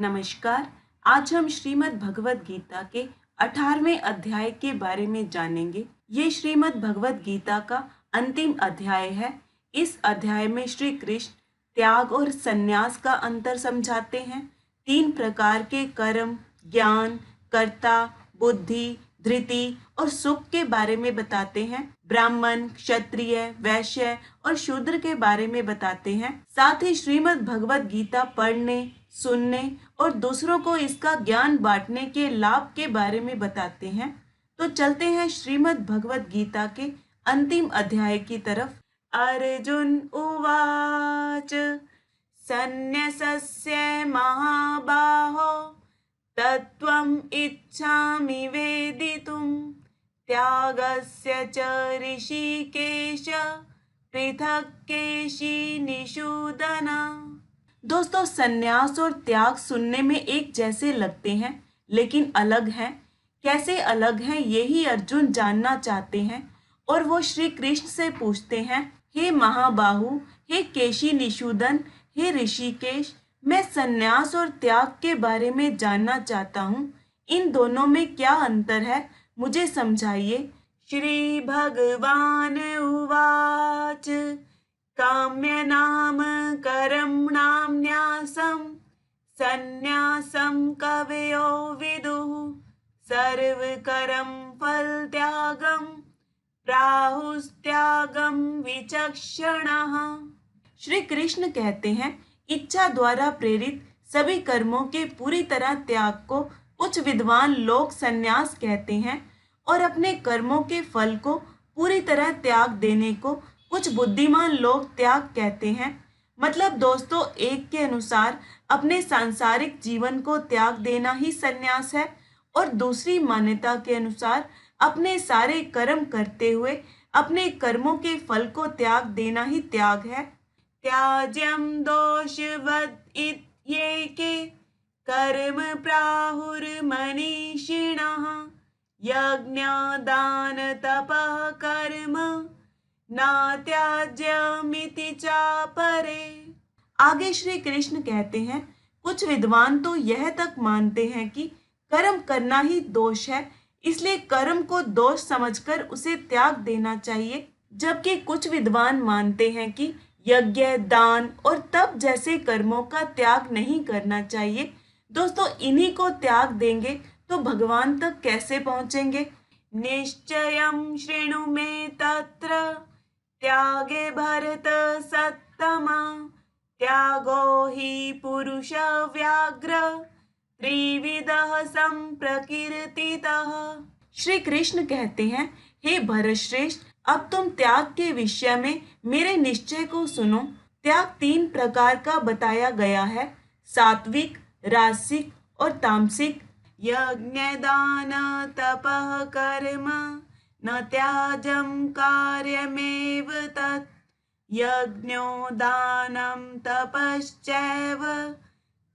नमस्कार। आज हम श्रीमद् भगवत गीता के 18वें अध्याय के बारे में जानेंगे। ये श्रीमद् भगवत गीता का अंतिम अध्याय है। इस अध्याय में श्री कृष्ण त्याग और संन्यास का अंतर समझाते हैं। 3 प्रकार के कर्म, ज्ञान, कर्ता, बुद्धि, धृति और सुख के बारे में बताते हैं। ब्राह्मण, क्षत्रिय, वैश्य और शूद्र के बारे में बताते हैं। साथ ही श्रीमद् भगवत गीता पढ़ने, सुनने और दूसरों को इसका ज्ञान बांटने के लाभ के बारे में बताते हैं। तो चलते हैं श्रीमद् भगवत गीता के अंतिम अध्याय की तरफ। अर्जुन उवाच सन्न्यसस्य महाबाहो तत्त्वम् इच्छामि वेदितुं त्यागस्य च ऋषिकेश पृथक् केशिनिषूदन। दोस्तों, संन्यास और त्याग सुनने में एक जैसे लगते हैं लेकिन अलग हैं। कैसे अलग हैं यही अर्जुन जानना चाहते हैं और वो श्री कृष्ण से पूछते हैं, हे महाबाहु, हे केशी निषूदन, हे ऋषिकेश, मैं संन्यास और त्याग के बारे में जानना चाहता हूँ। इन दोनों में क्या अंतर है, मुझे समझाइए। श्री भगवान उवाच काम्य नाम कर्मणां न्यासं सन्न्यासं कवयो विदुः सर्वकर्म फलत्यागं प्राहुस्त्यागं विचक्षणः। श्री कृष्ण कहते हैं, इच्छा द्वारा प्रेरित सभी कर्मों के पूरी तरह त्याग को कुछ विद्वान लोग संन्यास कहते हैं और अपने कर्मों के फल को पूरी तरह त्याग देने को कुछ बुद्धिमान लोग त्याग कहते हैं। मतलब दोस्तों, एक के अनुसार अपने सांसारिक जीवन को त्याग देना ही संन्यास है और दूसरी मान्यता के अनुसार अपने सारे कर्म करते हुए अपने कर्मों के फल को त्याग देना ही त्याग है। त्याज्यम दोषवद इत्येके कर्म प्राहुर्मनीषिणः यज्ञ दान तपः कर्म नात्याज्यमिति चापरे। आगे श्री कृष्ण कहते हैं, कुछ विद्वान तो यह तक मानते हैं कि कर्म करना ही दोष है, इसलिए कर्म को दोष समझकर उसे त्याग देना चाहिए। जबकि कुछ विद्वान मानते हैं कि यज्ञ, दान और तप जैसे कर्मों का त्याग नहीं करना चाहिए। दोस्तों, इन्हीं को त्याग देंगे तो भगवान तक कैसे पहुंचेंगे। निश्चयं शृणु मे तत्र त्यागे भरत सत्तमा त्यागो हि पुरुष व्याघ्र त्रिविधः संप्रकीर्तितः। श्री कृष्ण कहते हैं, हे भरतश्रेष्ठ, अब तुम त्याग के विषय में मेरे निश्चय को सुनो। त्याग 3 प्रकार का बताया गया है, सात्विक, राजसिक और तामसिक। यज्ञ दान तपः कर्म न त्याजं कार्यमेव तत् यज्ञो दानं तपश्चैव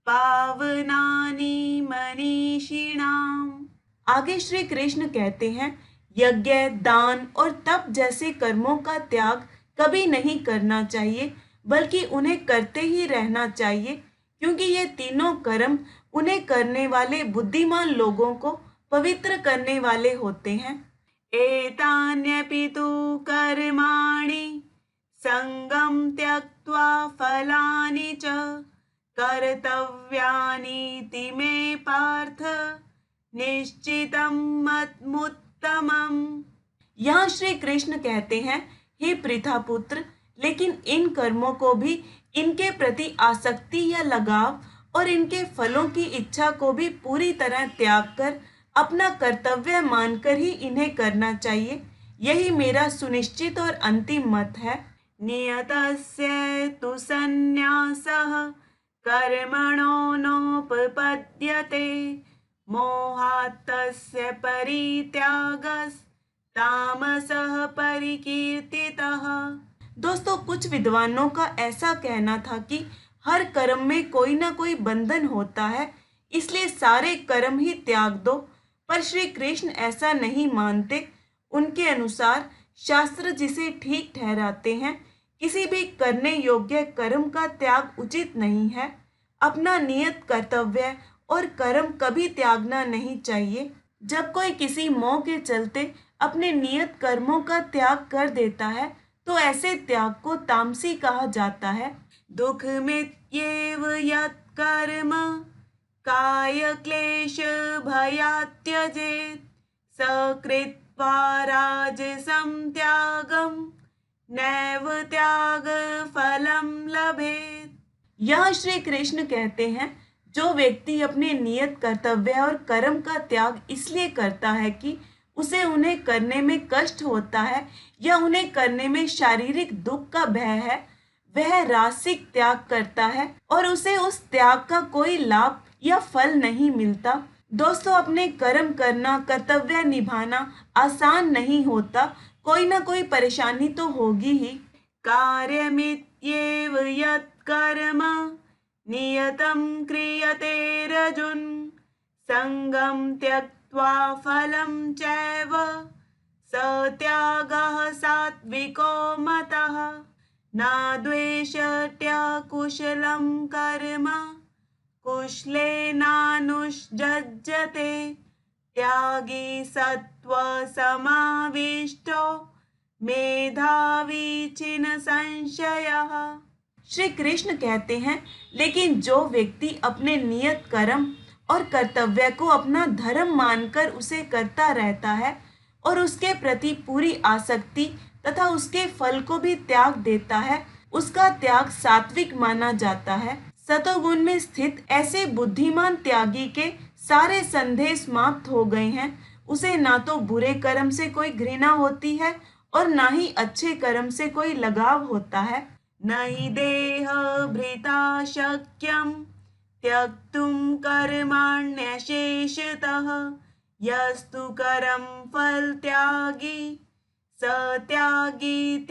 पावनानि मनीषिणाम्। आगे श्री कृष्ण कहते हैं, यज्ञ, दान और तप जैसे कर्मों का त्याग कभी नहीं करना चाहिए, बल्कि उन्हें करते ही रहना चाहिए, क्योंकि ये तीनों कर्म उन्हें करने वाले बुद्धिमान लोगों को पवित्र करने वाले होते हैं। एतान्यपि तु कर्माणि संगं त्यक्त्वा फलानि च कर्तव्यानीति मे पार्थ निश्चितं मत्मुत्तमम्। यहाँ श्री कृष्ण कहते हैं, हे पृथापुत्र, लेकिन इन कर्मों को भी इनके प्रति आसक्ति या लगाव और इनके फलों की इच्छा को भी पूरी तरह त्याग कर अपना कर्तव्य मानकर ही इन्हें करना चाहिए। यही मेरा सुनिश्चित और अंतिम मत है। नियतस्य तु संन्यासः कर्मणो नोपपद्यते मोहात् तस्य परित्यागस्तामसः परिकीर्तितः। दोस्तों, कुछ विद्वानों का ऐसा कहना था कि हर कर्म में कोई ना कोई बंधन होता है, इसलिए सारे कर्म ही त्याग दो। पर श्री कृष्ण ऐसा नहीं मानते। उनके अनुसार शास्त्र जिसे ठीक ठहराते हैं, किसी भी करने योग्य कर्म का त्याग उचित नहीं है। अपना नियत कर्तव्य और कर्म कभी त्यागना नहीं चाहिए। जब कोई किसी मोह के चलते अपने नियत कर्मों का त्याग कर देता है तो ऐसे त्याग को तामसी कहा जाता है। दुख मित्येव यत् कर्म काय क्लेश भयात् त्यजेत् सकृत्वा राजसं त्यागं नैव त्याग फलं लभेत्। यह श्री कृष्ण कहते हैं, जो व्यक्ति अपने नियत कर्तव्य और कर्म का त्याग इसलिए करता है कि उसे उन्हें करने में कष्ट होता है या उन्हें करने में शारीरिक दुख का भय है, वह रासिक त्याग करता है और उसे उस त्याग का कोई लाभ या फल नहीं मिलता। दोस्तों, अपने कर्म करना, कर्तव्य निभाना आसान नहीं होता, कोई ना कोई परेशानी तो होगी ही। कार्यमित्येव यत् कर्म नियतं क्रियते रजुन् संगं त्यक्त्वा फलं चैव स त्यागः सात्विको मतः। न द्वेष्टया कुशलं कर्म कुशलेनानुष्जज्जते त्यागी सत्त्वसमाविष्टो मेधावी छिन्न संशयः। श्री कृष्ण कहते हैं, लेकिन जो व्यक्ति अपने नियत कर्म और कर्तव्य को अपना धर्म मानकर उसे करता रहता है और उसके प्रति पूरी आसक्ति तथा उसके फल को भी त्याग देता है, उसका त्याग सात्विक माना जाता है। सतोगुण में स्थित ऐसे बुद्धिमान त्यागी के सारे संदेह समाप्त हो गए हैं। उसे ना तो बुरे कर्म से कोई घृणा होती है और ना ही अच्छे कर्म से कोई लगाव होता है। न हि देह भृता शक्यं त्यक्तुं कर्माण्यशेषतः यस्तु कर्म फल त्यागी स त्यागीत्यभिधीयते।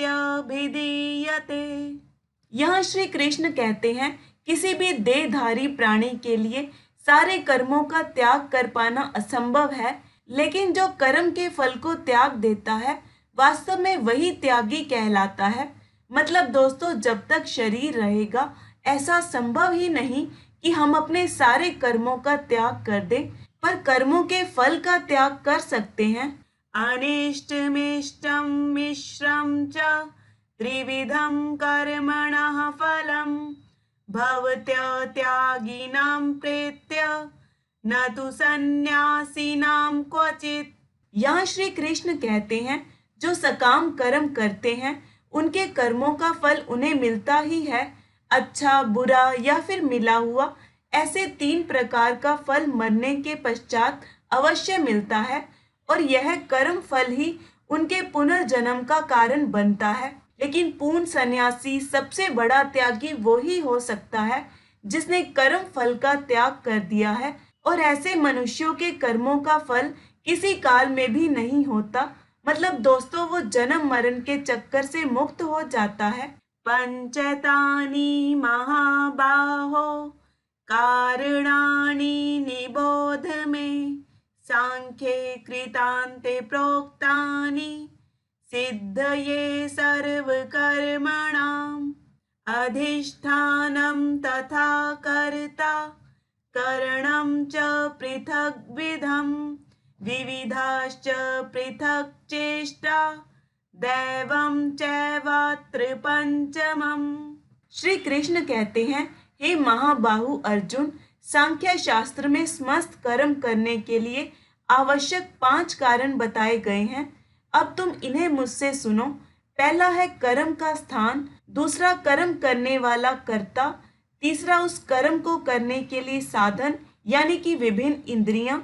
यहाँ श्री कृष्ण कहते हैं, किसी भी देहधारी प्राणी के लिए सारे कर्मों का त्याग कर पाना असंभव है, लेकिन जो कर्म के फल को त्याग देता है वास्तव में वही त्यागी कहलाता है। मतलब दोस्तों, जब तक शरीर रहेगा ऐसा संभव ही नहीं कि हम अपने सारे कर्मों का त्याग कर दें, पर कर्मों के फल का त्याग कर सकते हैं। अनिष्टमिष्टं मिश्रं च त्रिविधं कर्मणः फलं भवत्य त्यागिनां प्रेत्य न तु सन्यासिनां क्वचित्। यहाँ श्री कृष्ण कहते हैं, जो सकाम कर्म करते हैं उनके कर्मों का फल उन्हें मिलता ही है, अच्छा, बुरा या फिर मिला हुआ। ऐसे 3 प्रकार का फल मरने के पश्चात अवश्य मिलता है और यह कर्म फल ही उनके पुनर्जन्म का कारण बनता है। लेकिन पूर्ण सन्यासी, सबसे बड़ा त्यागी वो ही हो सकता है जिसने कर्म फल का त्याग कर दिया है, और ऐसे मनुष्यों के कर्मों का फल किसी काल में भी नहीं होता। मतलब दोस्तों, वो जन्म मरण के चक्कर से मुक्त हो जाता है। पंचतानि महाबाहो कारणानि निबोध मे सांख्ये कृतान्ते प्रोक्तानि सिद्धये सर्वकर्मणाम् अधिष्ठानं तथा कर्ता करणं च पृथग्विधम् विविधाश्च पृथक् चेष्टा दैवं चैवात्र पंचमम्। श्री कृष्ण कहते हैं, हे महाबाहु अर्जुन, सांख्य शास्त्र में समस्त कर्म करने के लिए आवश्यक 5 कारण बताए गए हैं। अब तुम इन्हें मुझसे सुनो। पहला है कर्म का स्थान, दूसरा कर्म करने वाला कर्ता, तीसरा उस कर्म को करने के लिए साधन यानी कि विभिन्न इंद्रियां,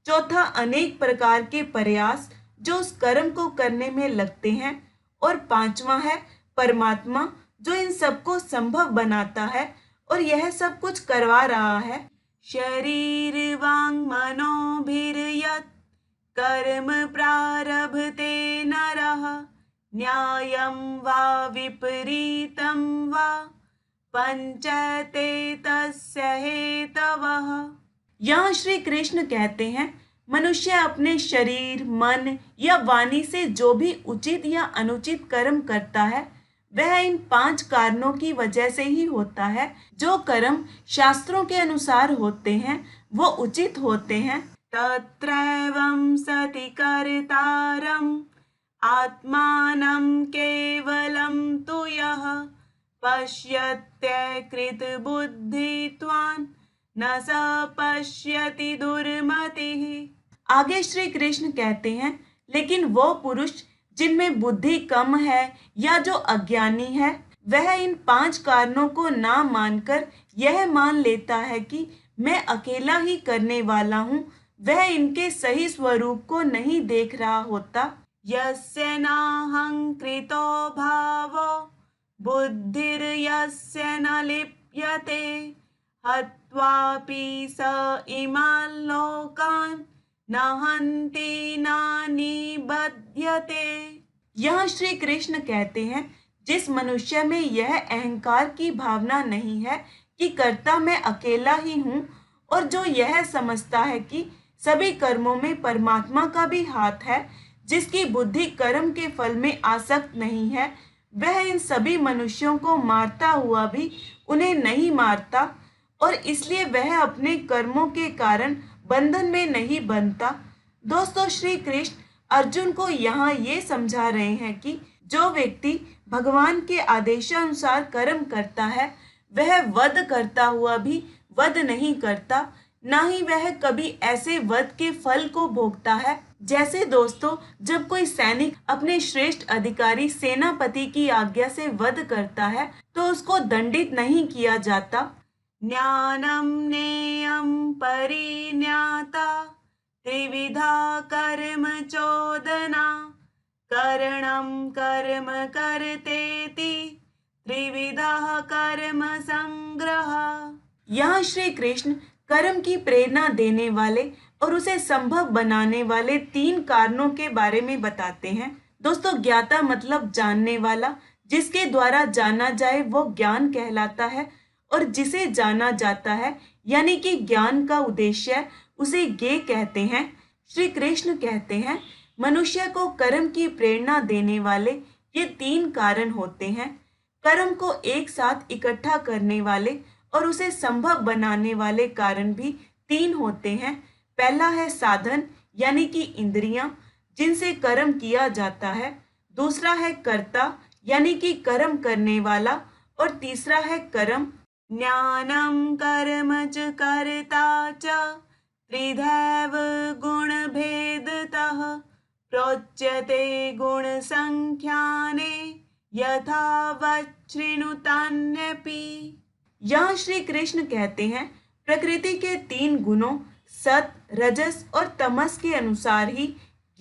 चौथा अनेक प्रकार के प्रयास जो उस कर्म को करने में लगते हैं, और 5वां है परमात्मा जो इन सबको संभव बनाता है और यह सब कुछ करवा रहा है। शरीर वांग मनोभिर्यत् कर्म प्रारभते नरः न्यायं वा विपरीतं वा पंचैते तस्य हेतवः। यहाँ श्री कृष्ण कहते हैं, मनुष्य अपने शरीर, मन या वाणी से जो भी उचित या अनुचित कर्म करता है वह इन 5 कारणों की वजह से ही होता है। जो कर्म शास्त्रों के अनुसार होते हैं वो उचित होते हैं। तत्रैवं सति कर्तारम् आत्मानं केवलं तु यः पश्यत्यकृतबुद्धित्वान् न स पश्यति दुर्मतिः। आगे श्री कृष्ण कहते हैं, लेकिन वो पुरुष जिनमें बुद्धि कम है या जो अज्ञानी है, वह इन 5 कारणों को ना मानकर यह मान लेता है कि मैं अकेला ही करने वाला हूँ। वह इनके सही स्वरूप को नहीं देख रहा होता। यस्य नाहंकृतो भावो बुद्धिर्यस्य न लिप्यते हत्वापि स इमान् लोकान् न हन्ति न निबध्यते। यहाँ श्री कृष्ण कहते हैं, जिस मनुष्य में यह अहंकार की भावना नहीं है कि कर्ता मैं अकेला ही हूँ, और जो यह समझता है कि सभी कर्मों में परमात्मा का भी हाथ है, जिसकी बुद्धि कर्म के फल में आसक्त नहीं है, वह इन सभी मनुष्यों को मारता हुआ भी उन्हें नहीं मारता, और इसलिए वह अपने कर्मों के कारण बंधन में नहीं बनता। दोस्तों, श्री कृष्ण अर्जुन को यहाँ ये समझा रहे हैं कि जो व्यक्ति भगवान के आदेशानुसार कर्म करता है, वह वध करता हुआ भी वध नहीं करता, ना ही वह कभी ऐसे वध के फल को भोगता है। जैसे दोस्तों, जब कोई सैनिक अपने श्रेष्ठ अधिकारी सेनापति की आज्ञा से वध करता है तो उसको दंडित नहीं किया जाता। ज्ञानम नेयम परिज्ञाता त्रिविधा कर्म चोदना करणम कर्म करतेति त्रिविधा कर्म संग्रह। यहाँ श्री कृष्ण कर्म की प्रेरणा देने वाले और उसे संभव बनाने वाले 3 कारणों के बारे में बताते हैं। दोस्तों, ज्ञाता मतलब जानने वाला, जिसके द्वारा जाना जाए वो ज्ञान कहलाता है, और जिसे जाना जाता है यानी कि ज्ञान का उद्देश्य, उसे ज्ञेय कहते हैं। श्री कृष्ण कहते हैं, मनुष्य को कर्म की प्रेरणा देने वाले ये 3 कारण होते हैं। कर्म को एक साथ इकट्ठा करने वाले और उसे संभव बनाने वाले कारण भी 3 होते हैं। पहला है साधन यानी कि इंद्रियां, जिनसे कर्म किया जाता है। दूसरा है कर्ता यानी कि कर्म करने वाला, और तीसरा है कर्म। ज्ञानम कर्म च कर्ता च त्रिधैव गुण भेदतः प्रोच्यते गुण संख्याने यथावत् शृणुतान्यपि। यहाँ श्री कृष्ण कहते हैं, प्रकृति के 3 गुणों सत, रजस और तमस के अनुसार ही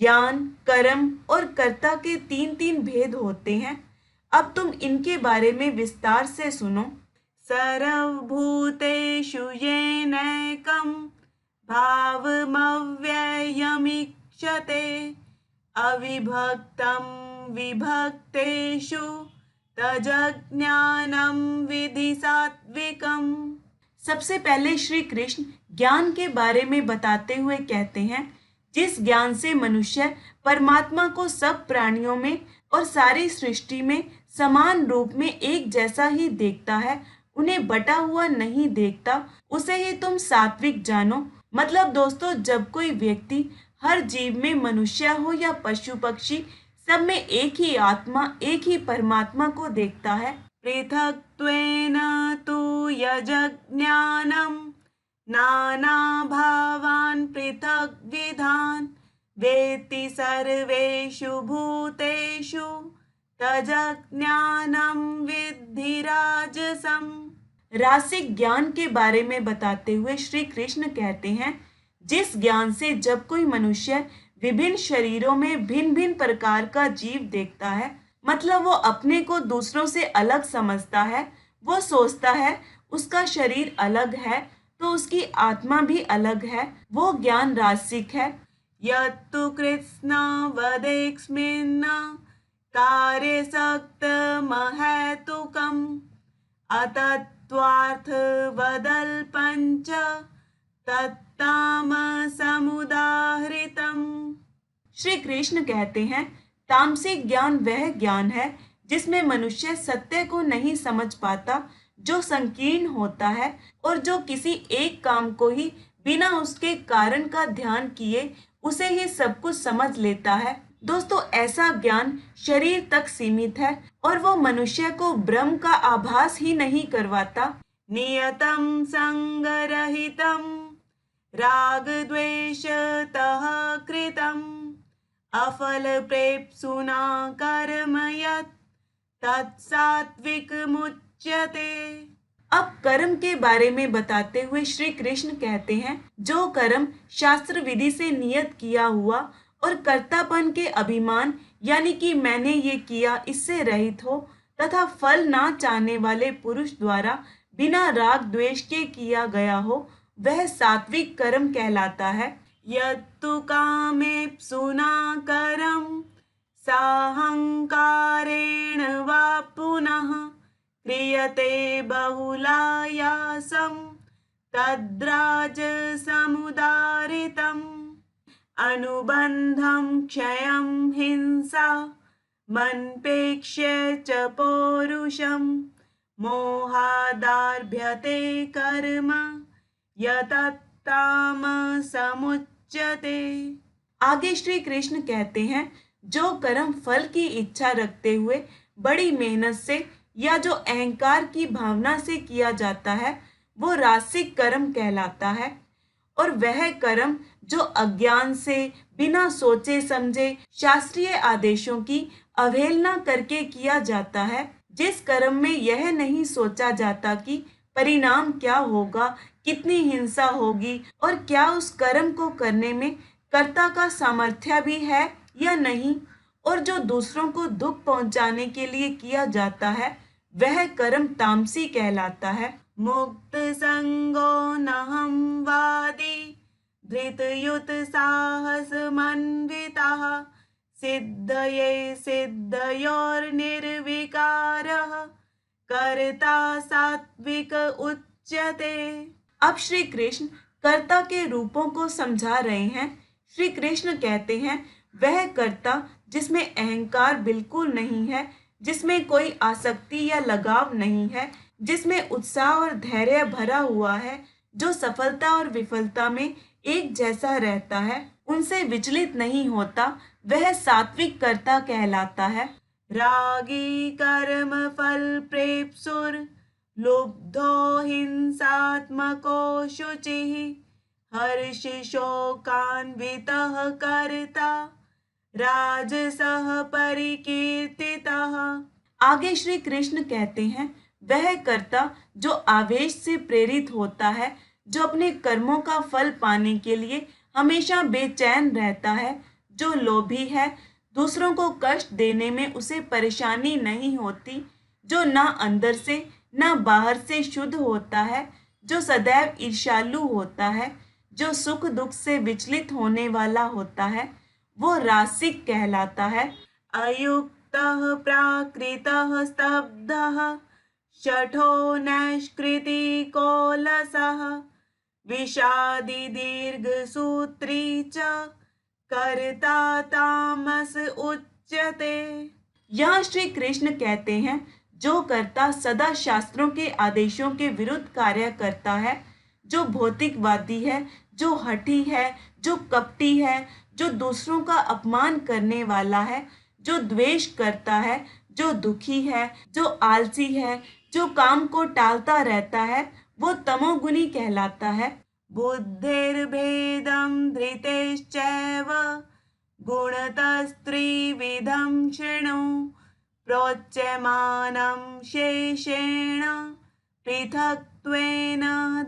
ज्ञान, कर्म और कर्ता के 3-3 भेद होते हैं। अब तुम इनके बारे में विस्तार से सुनो। सर्वभूतेषु येनैकं भावमव्ययमीक्षते अविभक्तं विभक्तेषु तज्ज्ञानं विधि सात्विकम्। सबसे पहले श्री कृष्ण ज्ञान के बारे में बताते हुए कहते हैं, जिस ज्ञान से मनुष्य परमात्मा को सब प्राणियों में और सारी सृष्टि में समान रूप में एक जैसा ही देखता है, उन्हें बटा हुआ नहीं देखता, उसे ही तुम सात्विक जानो। मतलब दोस्तों, जब कोई व्यक्ति हर जीव में, मनुष्य हो या पशु पक्षी, सब में एक ही आत्मा, एक ही परमात्मा को देखता है। पृथक्त्वेन तु यज्ञानं नाना भावान् पृथक् विधान् वेत्ति सर्वेषु भूतेषु तज्ज्ञानं विद्धि राजसम्। रासिक ज्ञान के बारे में बताते हुए श्री कृष्ण कहते हैं, जिस ज्ञान से जब कोई मनुष्य विभिन्न शरीरों में भिन्न भिन्न प्रकार का जीव देखता है, मतलब वो अपने को दूसरों से अलग समझता है, वो सोचता है उसका शरीर अलग है तो उसकी आत्मा भी अलग है, वो ज्ञान रासिक है। यत्तु कृष्ण वदेस्मिन् कार्यसक्तमहैतुकम् अतत्त्वार्थ वदल्पञ्च तत्तामसमुदाहृतम्। श्री कृष्ण कहते हैं, तामसिक ज्ञान वह ज्ञान है जिसमें मनुष्य सत्य को नहीं समझ पाता, जो संकीर्ण होता है और जो किसी एक काम को ही बिना उसके कारण का ध्यान किए उसे ही सब कुछ समझ लेता है। दोस्तों, ऐसा ज्ञान शरीर तक सीमित है और वो मनुष्य को ब्रह्म का आभास ही नहीं करवाता। नियतम संगरहितम राग द्वेषतः कृतम अफल प्रेप्सुना कर्म यत् तत्सात्विकमुच्यते। अब कर्म के बारे में बताते हुए श्री कृष्ण कहते हैं, जो कर्म शास्त्र विधि से नियत किया हुआ और कर्तापन के अभिमान यानी कि मैंने ये किया इससे रहित हो तथा फल ना चाहने वाले पुरुष द्वारा बिना राग द्वेष के किया गया हो, वह सात्विक कर्म कहलाता है। यत्तु कामेप्सुना कर्म साहंकारेण वा पुनः क्रियते बहुलायासं तद्राजसमुदारितम् अनुबन्धं क्षयं हिंसा मन्पेक्ष्य च पौरुषं मोहादारभ्यते कर्म यतत्तामसमुच्यते। आगे श्री कृष्ण कहते हैं, जो कर्म फल की इच्छा रखते हुए बड़ी मेहनत से या जो अहंकार की भावना से किया जाता है, वो रासिक कर्म कहलाता है। और वह कर्म जो अज्ञान से बिना सोचे समझे शास्त्रीय आदेशों की अवहेलना करके किया जाता है, जिस कर्म में यह नहीं सोचा जाता कि परिणाम क्या होगा, कितनी हिंसा होगी और क्या उस कर्म को करने में कर्ता का सामर्थ्य भी है या नहीं, और जो दूसरों को दुख पहुंचाने के लिए किया जाता है, वह कर्म तामसी कहलाता है। मुक्त संगो नहं वादी धृतयुत साहस मन्वितः सिद्धये सिद्धयोर्निर्विकारः कर्ता सात्विक उच्यते। अब श्री कृष्ण कर्ता के रूपों को समझा रहे हैं। श्री कृष्ण कहते हैं, वह कर्ता जिसमें अहंकार बिल्कुल नहीं है, जिसमें कोई आसक्ति या लगाव नहीं है, जिसमें उत्साह और धैर्य भरा हुआ है, जो सफलता और विफलता में एक जैसा रहता है, उनसे विचलित नहीं होता, वह सात्विक कर्ता कहलाता है। रागी कर्म फल प्रेप्सुर लुब्धो हिंसात्मको शुचिः हर्ष शोकान्वितः कर्ता राजसः परिकीर्तितः। आगे श्री कृष्ण कहते हैं, वह कर्ता जो आवेश से प्रेरित होता है, जो अपने कर्मों का फल पाने के लिए हमेशा बेचैन रहता है, जो लोभी है, दूसरों को कष्ट देने में उसे परेशानी नहीं होती, जो ना अंदर से ना बाहर से शुद्ध होता है, जो सदैव ईर्ष्यालु होता है, जो सुख दुख से विचलित होने वाला होता है, वो रासिक कहलाता है। अयुक्तः प्राकृतः स्तब्धः शठो नैष्कृतिको लसः विषादी दीर्घसूत्री च कर्ता तामस उच्यते। यहाँ श्री कृष्ण कहते हैं, जो कर्ता सदा शास्त्रों के आदेशों के विरुद्ध कार्य करता है, जो भौतिकवादी है, जो हठी है, जो कपटी है, जो दूसरों का अपमान करने वाला है, जो द्वेष करता है, जो दुखी है, जो आलसी है, जो काम को टालता रहता है, वो तमोगुणी कहलाता है। बुद्धिर्भेदं धृतेश्चैव गुणतस्त्रिविधं शृणु प्रोच्यमानं शेषेण पृथक्त्वेन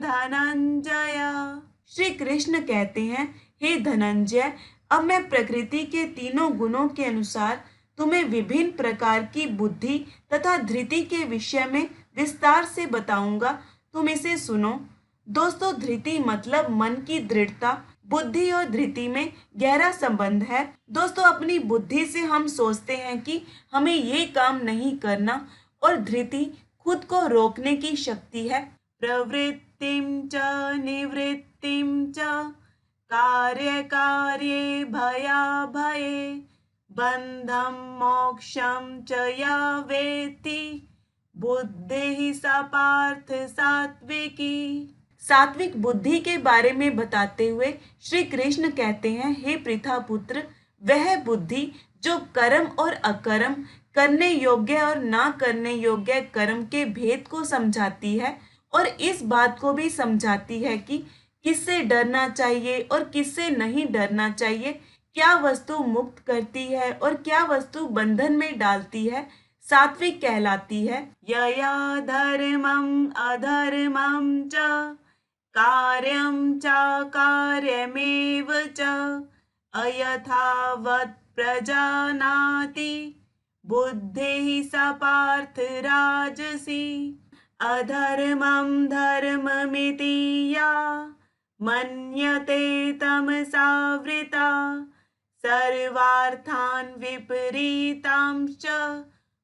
धनंजय। श्री कृष्ण कहते हैं, हे धनंजय, अब मैं प्रकृति के तीनों गुणों के अनुसार तुम्हें विभिन्न प्रकार की बुद्धि तथा धृति के विषय में विस्तार से बताऊंगा, तुम इसे सुनो। दोस्तों, धृति मतलब मन की दृढ़ता। बुद्धि और धृति में गहरा संबंध है। दोस्तों, अपनी बुद्धि से हम सोचते हैं कि हमें ये काम नहीं करना, और धृति खुद को रोकने की शक्ति है। प्रवृत्तिं च निवृत्तिं च कार्य कार्ये भया भये बंधं मोक्षं च या वेत्ति बुद्धिः सा पार्थ सात्विकी। सात्विक बुद्धि के बारे में बताते हुए श्री कृष्ण कहते हैं, हे पृथा पुत्र, वह बुद्धि जो कर्म और अकर्म, करने योग्य और ना करने योग्य कर्म के भेद को समझाती है और इस बात को भी समझाती है कि किससे डरना चाहिए और किससे नहीं डरना चाहिए, क्या वस्तु मुक्त करती है और क्या वस्तु बंधन में डालती है, सात्विक कहलाती है। यया धर्मम अधर्मम च कार्यं च कार्यमेव च अयथावत् प्रजानाति बुद्धिः सा पार्थ राजसी। अधर्मं धर्ममिति या मन्यते तमसावृता सर्वार्थान् विपरीतांश्च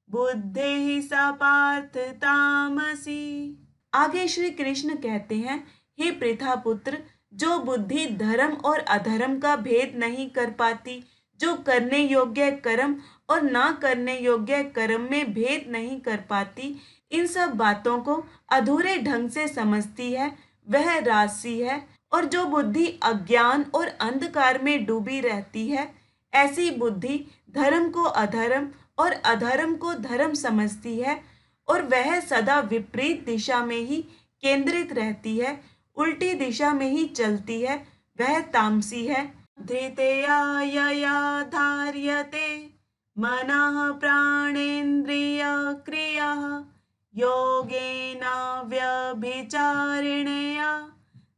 बुद्धिः सा पार्थ तामसी। आगे श्री कृष्ण कहते हैं, हे पृथा पुत्र, जो बुद्धि धर्म और अधर्म का भेद नहीं कर पाती, जो करने योग्य कर्म और ना करने योग्य कर्म में भेद नहीं कर पाती, इन सब बातों को अधूरे ढंग से समझती है, वह राजसी है। और जो बुद्धि अज्ञान और अंधकार में डूबी रहती है, ऐसी बुद्धि धर्म को अधर्म और अधर्म को धर्म समझती है और वह सदा विपरीत दिशा में ही केंद्रित रहती है, उल्टी दिशा में ही चलती है, वह तामसी है। धृतया यया धार्यते मनः प्राणेन्द्रिय क्रियाः योगेन व्यभिचारिणया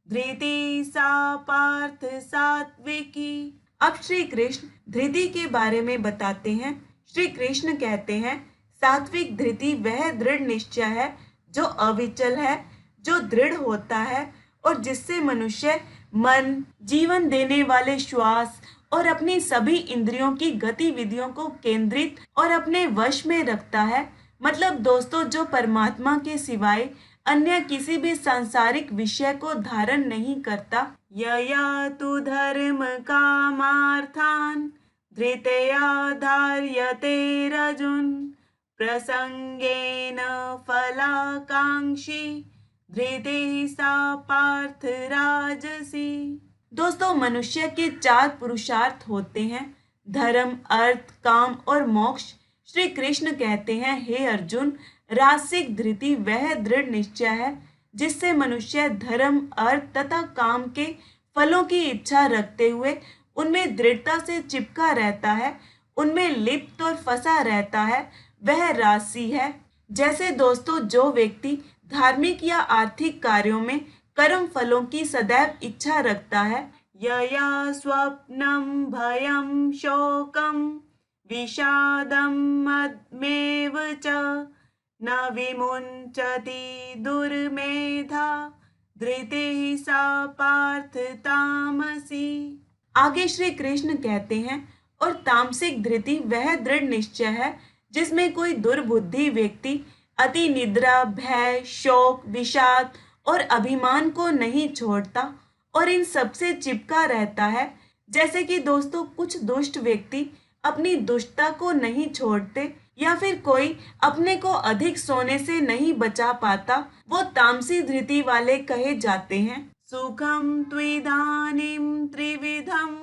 धृति सा पार्थ सात्विकी। अब श्री कृष्ण धृति के बारे में बताते हैं। श्री कृष्ण कहते हैं, सात्विक धृति वह दृढ़ निश्चय है जो अविचल है, जो दृढ़ होता है और जिससे मनुष्य मन, जीवन देने वाले श्वास और अपनी सभी इंद्रियों की गतिविधियों को केंद्रित और अपने वश में रखता है। मतलब दोस्तों, जो परमात्मा के सिवाय अन्य किसी भी सांसारिक विषय को धारण नहीं करता। यया तु धर्म कामार्थान् धृतया धार्यते रजुन् प्रसंगेन फलाकांक्षी धृतिः सा पार्थ राजसी। दोस्तों, मनुष्य के 4 पुरुषार्थ होते हैं, धर्म, अर्थ, काम और मोक्ष। श्री कृष्ण कहते हैं, हे अर्जुन, रासिक धृति वह दृढ़ निश्चय है जिससे मनुष्य धर्म, अर्थ तथा काम के फलों की इच्छा रखते हुए उनमें दृढ़ता से चिपका रहता है, उनमें लिप्त और फंसा रहता है, वह राशि है। जैसे दोस्तों, जो व्यक्ति धार्मिक या आर्थिक कार्यों में कर्म फलों की सदैव इच्छा रखता है, यया स्वप्नम भयम शोकम विषादम मदमेव च न विमुंचति दुर्मेधा धृतिः सा पार्थ तामसी। आगे श्री कृष्ण कहते हैं, और तामसिक धृति वह दृढ़ निश्चय है जिसमें कोई दुर्बुद्धि व्यक्ति अति निद्रा, भय, शोक, विषाद और अभिमान को नहीं छोड़ता और इन सबसे चिपका रहता है। जैसे कि दोस्तों, कुछ दुष्ट व्यक्ति अपनी दुष्टता को नहीं छोड़ते या फिर कोई अपने को अधिक सोने से नहीं बचा पाता, वो तामसी धृति वाले कहे जाते हैं। सुखम त्विदानीं त्रिविधम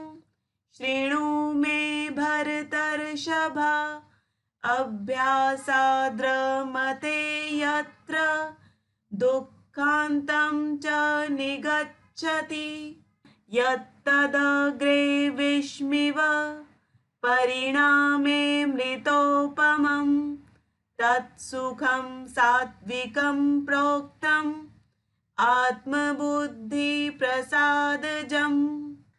श्रेणु मे भरतर्षभा अभ्यासाद्रमते यत्र दुःखान्तं च निगच्छति यत्तदग्रे विष्मिव परिणामे मृतोपमं तत्सुखं सात्विकं प्रोक्तम् आत्मबुद्धि प्रसादजम्।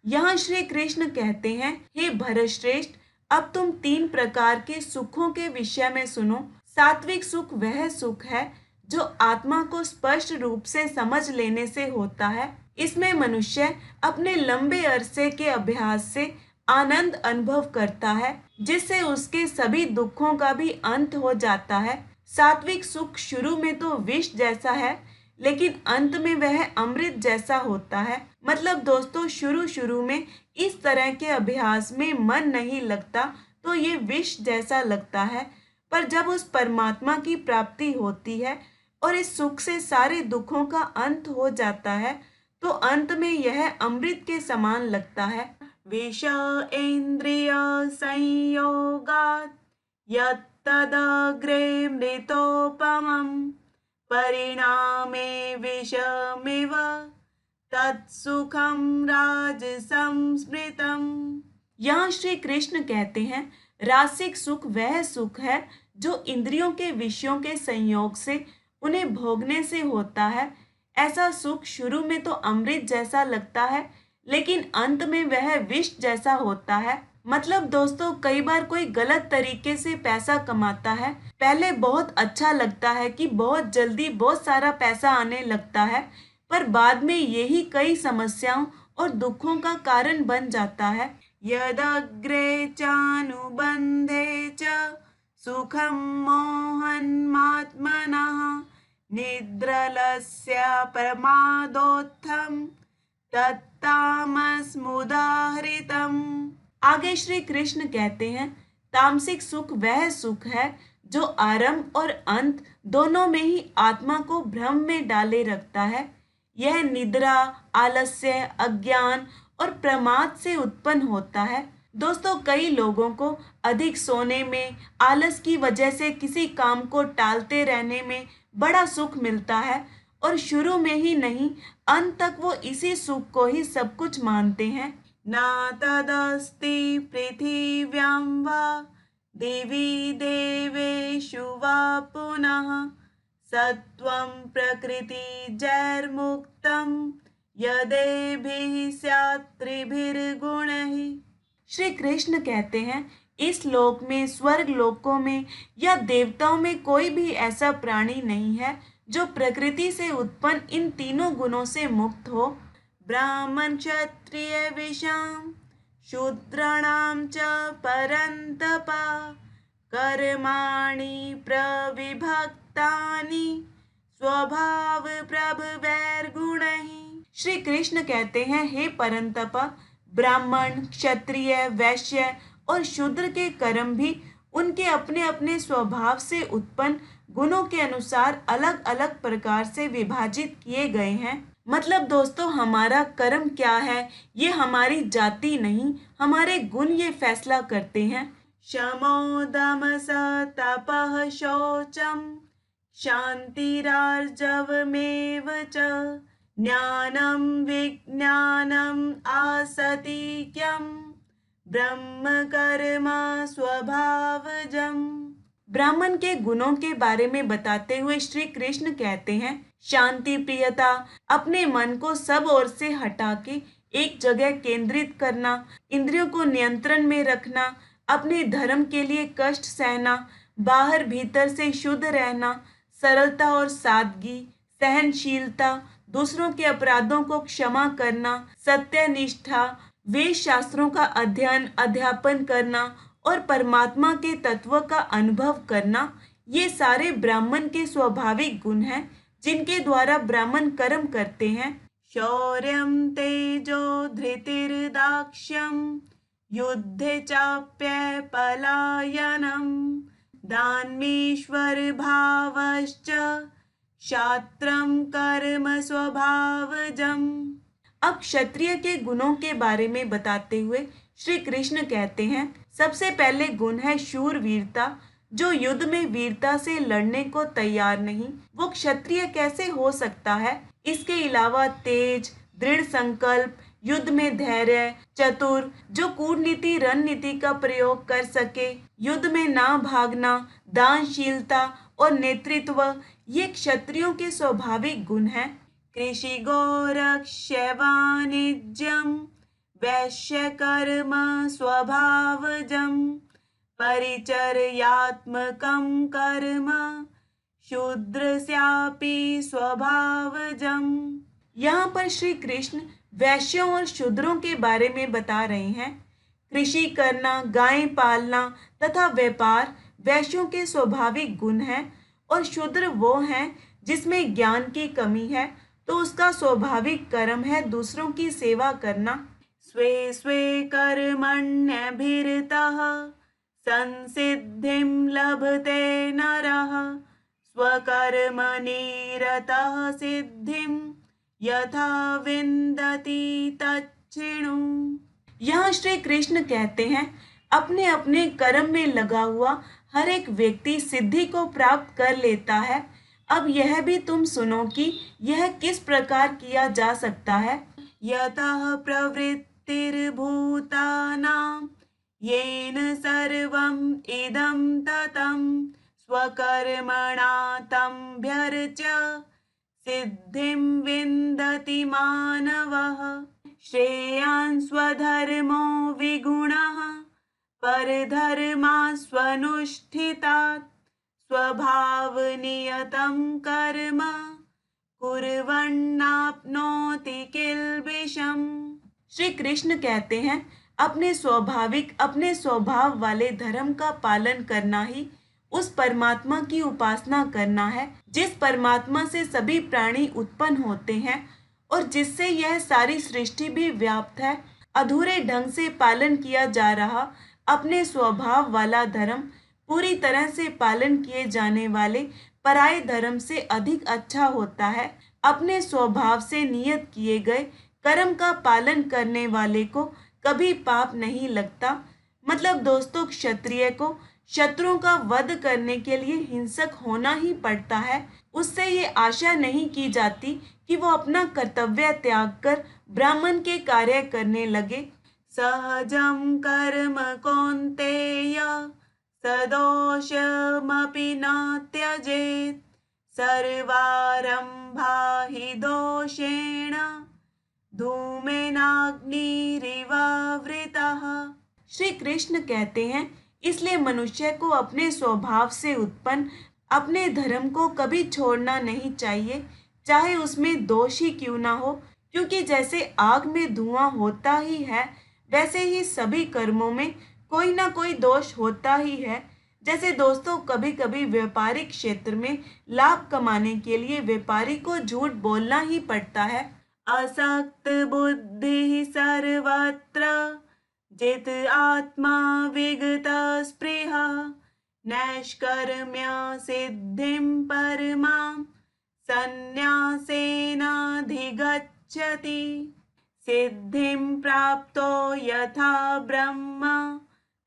यहाँ श्री कृष्ण कहते हैं, हे भरतश्रेष्ठ, अब तुम 3 प्रकार के सुखों के विषय में सुनो। सात्विक सुख वह सुख है जो आत्मा को स्पष्ट रूप से समझ लेने से होता है। इसमें मनुष्य अपने लंबे अरसे के अभ्यास से आनंद अनुभव करता है, जिससे उसके सभी दुखों का भी अंत हो जाता है। सात्विक सुख शुरू में तो विष जैसा है, लेकिन अंत में वह अमृत जैसा होता है। मतलब दोस्तों, शुरू में इस तरह के अभ्यास में मन नहीं लगता, तो ये विष जैसा लगता है, पर जब उस परमात्मा की प्राप्ति होती है और इस सुख से सारे दुखों का अंत हो जाता है, तो अंत में यह अमृत के समान लगता है। विष इंद्रिय संयोगात् यत्तदग्रे मृतोपमम् परिणामे विषमिव तत्सुखम राजसं स्मृतम्। यहाँ श्री कृष्ण कहते हैं, रासिक सुख वह सुख है जो इंद्रियों के विषयों के संयोग से उन्हें भोगने से होता है। ऐसा सुख शुरू में तो अमृत जैसा लगता है, लेकिन अंत में वह विष जैसा होता है। मतलब दोस्तों, कई बार कोई गलत तरीके से पैसा कमाता है, पहले बहुत अच्छा लगता है कि बहुत जल्दी बहुत सारा पैसा आने लगता है, पर बाद में यही कई समस्याओं और दुखों का कारण बन जाता है। यदग्रे चानुबंधे च सुखम मोहन्मात्मनः निद्रलस्य प्रमादोत्थम तत्तामसमुदाहृतम्। आगे श्री कृष्ण कहते हैं, तामसिक सुख वह सुख है जो आरंभ और अंत दोनों में ही आत्मा को भ्रम में डाले रखता है। यह निद्रा, आलस्य, अज्ञान और प्रमाद से उत्पन्न होता है। दोस्तों, कई लोगों को अधिक सोने में, आलस की वजह से किसी काम को टालते रहने में बड़ा सुख मिलता है, और शुरू में ही नहीं, अंत तक वो इसी सुख को ही सब कुछ मानते हैं। न तदस्ति पृथिव्यां वा देवी देवेषु वा पुनः सत्वं प्रकृति जैर्मुक्तं यदेभिः स्यात् त्रिभिर्गुणैः। श्री कृष्ण कहते हैं, इस लोक में, स्वर्ग लोकों में या देवताओं में कोई भी ऐसा प्राणी नहीं है जो प्रकृति से उत्पन्न इन तीनों गुणों से मुक्त हो। ब्राह्मण क्षत्रिय विषां शूद्राणां च परन्तप कर्माणि प्रविभक्तानि स्वभाव प्रभवैर्गुणैः। श्री कृष्ण कहते हैं, हे परंतप, ब्राह्मण, क्षत्रिय, वैश्य और शूद्र के कर्म भी उनके अपने अपने स्वभाव से उत्पन्न गुणों के अनुसार अलग अलग प्रकार से विभाजित किए गए हैं। मतलब दोस्तों, हमारा कर्म क्या है ये हमारी जाति नहीं, हमारे गुण ये फैसला करते हैं। शमो दम तपः शौचम शांतिरार्जवमेव च ज्ञानम विज्ञानम आसतिक्यम ब्रह्म कर्म स्वभावजम। ब्राह्मण के गुणों के बारे में बताते हुए श्री कृष्ण कहते हैं, शांति प्रियता, अपने मन को सब ओर से हटा के एक जगह केंद्रित करना, इंद्रियों को नियंत्रण में रखना, अपने धर्म के लिए कष्ट सहना, बाहर भीतर से शुद्ध रहना, सरलता और सादगी, सहनशीलता, दूसरों के अपराधों को क्षमा करना, सत्यनिष्ठा, वेद शास्त्रों का अध्ययन अध्यापन करना और परमात्मा के तत्व का अनुभव करना, ये सारे ब्राह्मण के स्वाभाविक गुण हैं जिनके द्वारा ब्राह्मण कर्म करते हैं। शौर्यं तेजो धृतिर्दाक्ष्यं युद्धे चाप्य पलायनं दानमीश्वर भावश्च क्षात्रं कर्म स्वभावजम्। अब क्षत्रिय के गुणों के बारे में बताते हुए श्री कृष्ण कहते हैं, सबसे पहले गुण है शूरवीरता। जो युद्ध में वीरता से लड़ने को तैयार नहीं, वो क्षत्रिय कैसे हो सकता है। इसके अलावा तेज, दृढ़ संकल्प, युद्ध में धैर्य, चतुर, जो कूटनीति रणनीति का प्रयोग कर सके, युद्ध में ना भागना, दानशीलता और नेतृत्व, ये क्षत्रियों के स्वाभाविक गुण हैं। कृषि गोरक्ष्य वाणिज्यम वैश्य कर्म स्वभावजम परिचर्यात्मकं कर्म शूद्रस्यापि स्वभावजम्। यहाँ पर श्री कृष्ण वैश्यों और शूद्रों के बारे में बता रहे हैं। कृषि करना, गायें पालना तथा व्यापार वैश्यों के स्वाभाविक गुण हैं, और शूद्र वो हैं जिसमें ज्ञान की कमी है, तो उसका स्वाभाविक कर्म है दूसरों की सेवा करना। स्वे स्वे कर्मण्यभिरतः संसिद्धिं लभते नरः स्वकर्मनिरतः सिद्धिं यथा विन्दति तच्छृणु। यहाँ श्री कृष्ण कहते हैं, अपने अपने कर्म में लगा हुआ हर एक व्यक्ति सिद्धि को प्राप्त कर लेता है। अब यह भी तुम सुनो कि यह किस प्रकार किया जा सकता है। यतः प्रवृत्तिर्भूतानां येन सर्वम् इदं ततं स्वकर्मणा तमभ्यर्च्य सिद्धिं विन्दति मानवः। श्रेयान् स्वधर्मो विगुणः परधर्मास्वनुष्ठितात् स्वभावनियतं कर्म कुर्वन्नाप्नोति किल्बिषम्। श्री कृष्ण कहते हैं, अपने स्वभाव वाले धर्म का पालन करना ही उस परमात्मा की उपासना करना है, जिस परमात्मा से सभी प्राणी उत्पन्न होते हैं और जिससे यह सारी सृष्टि भी व्याप्त है। अधूरे ढंग से पालन किया जा रहा अपने स्वभाव वाला धर्म पूरी तरह से पालन किए जाने वाले पराये धर्म से अधिक अच्छा होता है। अपने स्वभाव से नियत किए गए कर्म का पालन करने वाले को कभी पाप नहीं लगता। मतलब दोस्तों, क्षत्रिय को शत्रुओं का वध करने के लिए हिंसक होना ही पड़ता है। उससे ये आशा नहीं की जाती कि वो अपना कर्तव्य त्याग कर ब्राह्मण के कार्य करने लगे। सहजं कर्म कौन्तेय सदोषमपि न त्यजेत् सर्वारम्भा हि दोषेण धूमेनाग्निरिवावृतः। श्री कृष्ण कहते हैं, इसलिए मनुष्य को अपने स्वभाव से उत्पन्न अपने धर्म को कभी छोड़ना नहीं चाहिए, चाहे उसमें दोष ही क्यों ना हो। क्योंकि जैसे आग में धुआं होता ही है, वैसे ही सभी कर्मों में कोई ना कोई दोष होता ही है। जैसे दोस्तों, कभी कभी व्यापारिक क्षेत्र में लाभ कमाने के लिए व्यापारी को झूठ बोलना ही पड़ता है। असक्त बुद्धि सर्वत्र जित आत्मा विगत स्पृहा नैष्कर्म्य सिद्धिं परमां संन्यासेनाधिगच्छति। सिद्धिं प्राप्तो यथा ब्रह्म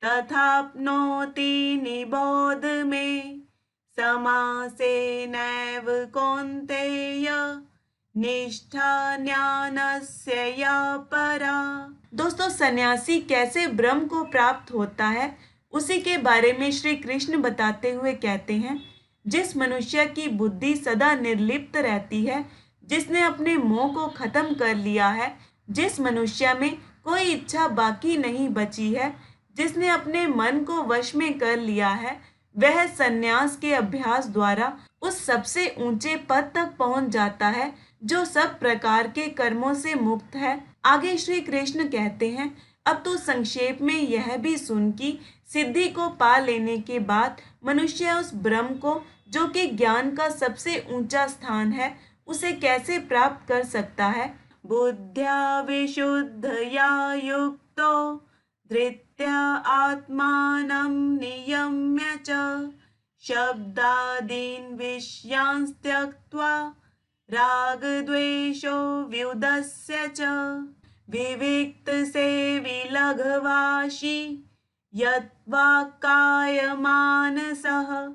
तथाप्नोति निबोध मे समासेनैव कौन्तेय निष्ठा ज्ञानस्य या परा। दोस्तों, सन्यासी कैसे ब्रह्म को प्राप्त होता है, उसी के बारे में श्री कृष्ण बताते हुए कहते हैं, जिस मनुष्य की बुद्धि सदा निर्लिप्त रहती है, जिसने अपने मोह को खत्म कर लिया है, जिस मनुष्य में कोई इच्छा बाकी नहीं बची है, जिसने अपने मन को वश में कर लिया है, वह सन्यास के अभ्यास द्वारा उस सबसे ऊंचे पद तक पहुंच जाता है जो सब प्रकार के कर्मों से मुक्त है। आगे श्री कृष्ण कहते हैं, अब तो संक्षेप में यह भी सुन कि सिद्धि को पा लेने के बाद मनुष्य उस ब्रह्म को, जो कि ज्ञान का सबसे ऊंचा स्थान है, उसे कैसे प्राप्त कर सकता है। बुद्ध्या विशुद्धया युक्तो धृत्या आत्मानं नियम्य च शब्दादीन् विषयान् त्यक्त्वा रागद्वेषो व्युदस्य च विविक्त सेवी लघवाशी यद्वाक्कायमानसः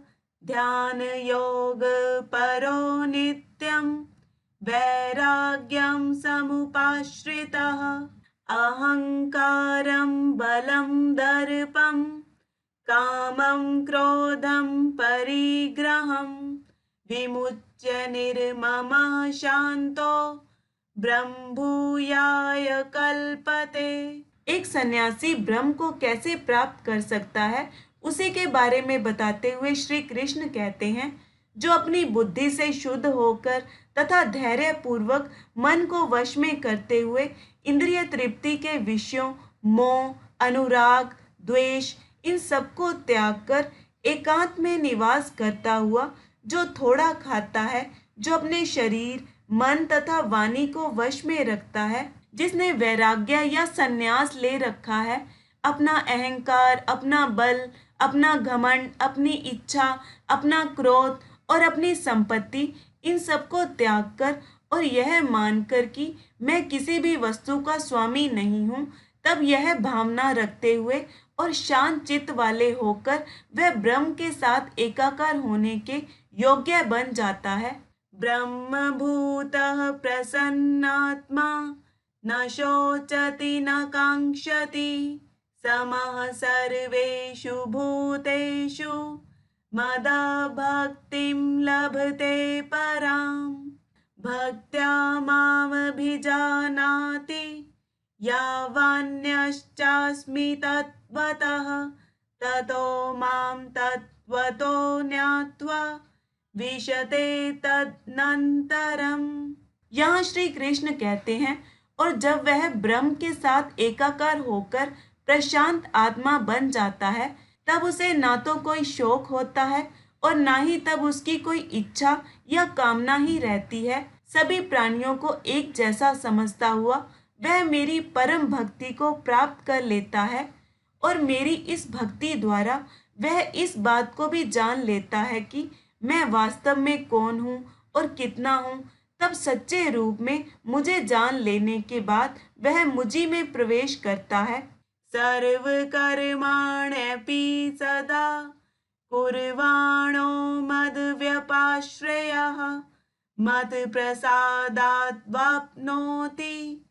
ध्यान योग परो नित्यं वैराग्यं समुपाश्रितः अहंकारं बलं दर्पं कामं क्रोधं परिग्रहं विमुच्य निर्ममः शांतो ब्रह्मभूयाय कल्पते। एक सन्यासी ब्रह्म को कैसे प्राप्त कर सकता है, उसी के बारे में बताते हुए श्री कृष्ण कहते हैं, जो अपनी बुद्धि से शुद्ध होकर तथा धैर्य पूर्वक मन को वश में करते हुए इंद्रिय तृप्ति के विषयों, मोह, अनुराग, द्वेष, इन सबको त्याग कर एकांत में निवास करता हुआ जो थोड़ा खाता है, जो अपने शरीर, मन तथा वाणी को वश में रखता है, जिसने वैराग्य या संन्यास ले रखा है, अपना अहंकार, अपना बल, अपना घमंड, अपनी इच्छा, अपना क्रोध और अपनी संपत्ति, इन सबको त्याग कर और यह मानकर कि मैं किसी भी वस्तु का स्वामी नहीं हूँ, तब यह भावना रखते हुए और शांत चित्त वाले होकर वह ब्रह्म के साथ एकाकार होने के योग्य बन जाता है। ब्रह्मभूतः प्रसन्नात्मा न शोचति न काङ्क्षति समः सर्वेषु भूतेषु मदभक्तिं लभते पराम्। भक्त्या मामभिजानाति यावान्यश्चास्मि तत्त्वतः ततो मां तत्त्वतो ज्ञात्वा विशते तदनन्तरम्। यहाँ श्री कृष्ण कहते हैं, और जब वह ब्रह्म के साथ एकाकार होकर प्रशांत आत्मा बन जाता है, तब उसे ना तो कोई शोक होता है और ना ही तब उसकी कोई इच्छा या कामना ही रहती है। सभी प्राणियों को एक जैसा समझता हुआ वह मेरी परम भक्ति को प्राप्त कर लेता है, और मेरी इस भक्ति द्वारा वह इस बात को भी जान लेता है कि मैं वास्तव में कौन हूँ और कितना हूँ। तब सच्चे रूप में मुझे जान लेने के बाद वह मुझी में प्रवेश करता है। सर्वकर्माण्यपि सदा कुर्वाणो मद्व्यपाश्रयः मत्प्रसादात् वाप्नोति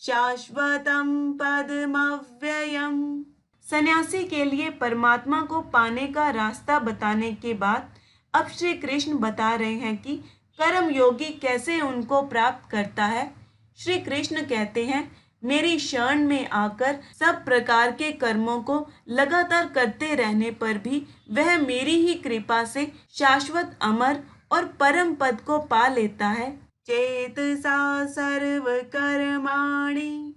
शाश्वतं पदमव्ययम्। सन्यासी के लिए परमात्मा को पाने का रास्ता बताने के बाद अब श्री कृष्ण बता रहे हैं कि कर्म योगी कैसे उनको प्राप्त करता है। श्री कृष्ण कहते हैं, मेरी शरण में आकर सब प्रकार के कर्मों को लगातार करते रहने पर भी वह मेरी ही कृपा से शाश्वत अमर और परम पद को पा लेता है। चेतसा सर्वकर्माणि